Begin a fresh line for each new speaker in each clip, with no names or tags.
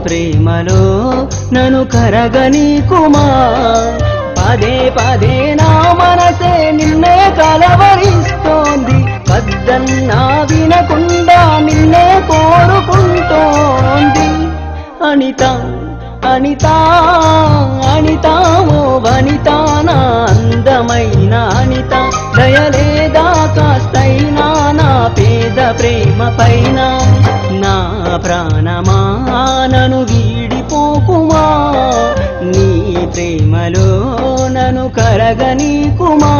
ప్రేమలో నన్ను కరగనీకుమా పదే పదే నా మనసే నిన్నే కలవరిస్తోంది వద్దన్నా వినకుండా నిన్నే కోరుకుంటోంది అనిత అనిత అనిత ఓ వనిత నా అందమైన అనిత దయలేదా కాస్తైనా నా పేద ప్రేమ పైన నా ప్రాణమా నన్ను వీడిపోకుమా నీ ప్రేమలో నన్ను కరగనీకుమా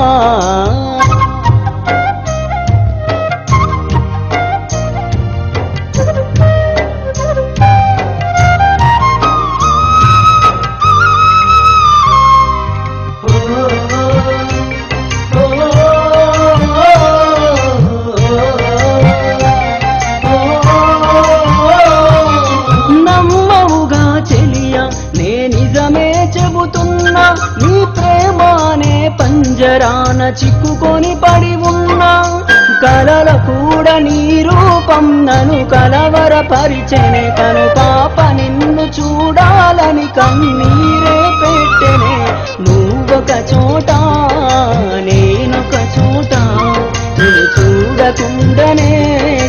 నీ ప్రేమానే పంజరాన చిక్కుకొని పడి ఉన్నా కలల కూడా నీ రూపం నన్ను కలవరపరిచెనే కను పాప నిన్ను చూడాలని కన్నీరే పెట్టెనే నువ్వొక చోట నేనొక చోట నిన్ను చూడకుండానే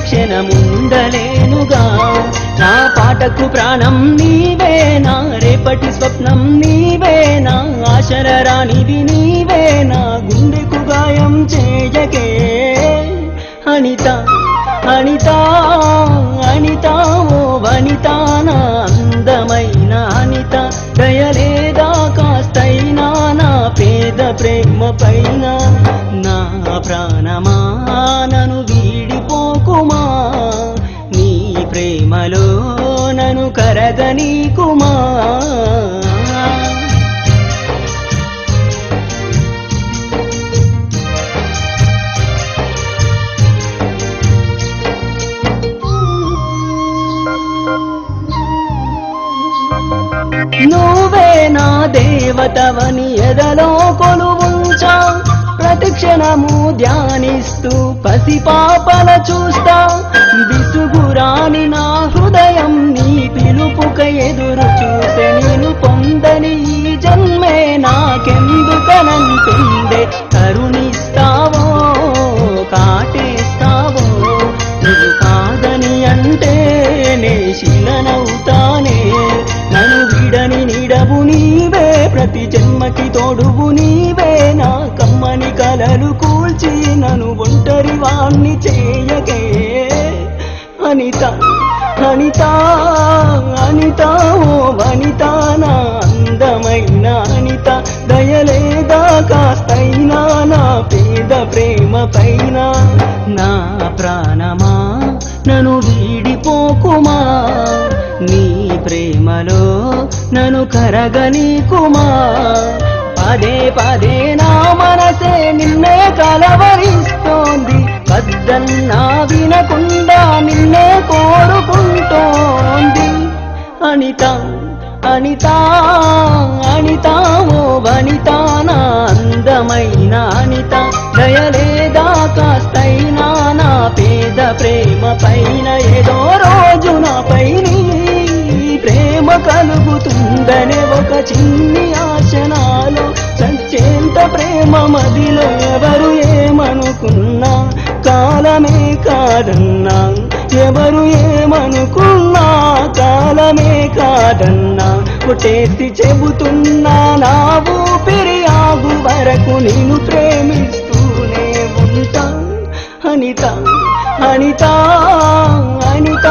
క్షణముండలేనుగా నా పాటకు ప్రాణం నీవేనా రేపటి స్వప్నం నీవేనా ఆశరరానివి నీవేనా గుండెకు గాయం చేయకే అనిత అనిత అనిత ఓ వనిత నా అందమైన అనిత దయలేదా కాస్తైనా నా పేద ప్రేమ పైన నా ప్రాణమా నన్ను వీడిపోకుమా నీ ప్రేమలో నన్ను కరగనీకుమా నువ్వే నా దేవతవని ఎదలో కొలువుంచా ప్రతిక్షణము ధ్యానిస్తూ పసిపాపల చూస్తా విసుగురాని నా హృదయం నీ పిలుపుక ఎదురు చూసే నేను పొందని ఈ జన్మే నాకెందుకనంటుందే కరుణిస్తావో కాటేస్తావో నువ్వు కాదని అంటే నే శిలనవుతానే నన్ను విడని నీడవు నీవే ప్రతి జన్మకి తోడువు నీవే నా కమ్మని కలలు కూల్చి నన్ను ఒంటరి వాణ్ణి చేయకే అనిత అనిత అనిత ఓ వనిత నా అందమైన అనిత దయలేదా కాస్తైనా నా పేద ప్రేమ పైన నా ప్రాణమా నన్ను వీడిపోకుమా నీ ప్రేమలో నన్ను కరగనీకుమా పదే పదే నా మనసే నిన్నే కలవరిస్తోంది వద్దన్నా వినకుండా నిన్నే కోరుకుంటోంది అనిత అనిత అనిత ఓ వనిత నా అందమైన అనిత దయలేదా కాస్తైనా నా పేద ప్రేమ పైన ఏదో రోజు నాపై ప్రేమ కలుగుతుందనే ఒక చిన్ని ఆశ నాలో చచ్చేంత ప్రేమ మదిలో ఎవరు ఏమనుకున్నా కాలమే కాదన్నా ఎవరు ఏమనుకున్నా కాలమే కాదన్నా కొట్టేసి చెబుతున్నా నా ఊపిరి ఆగు వరకు నేను ప్రేమిస్తూనే ఉంటా అనిత అనిత అనిత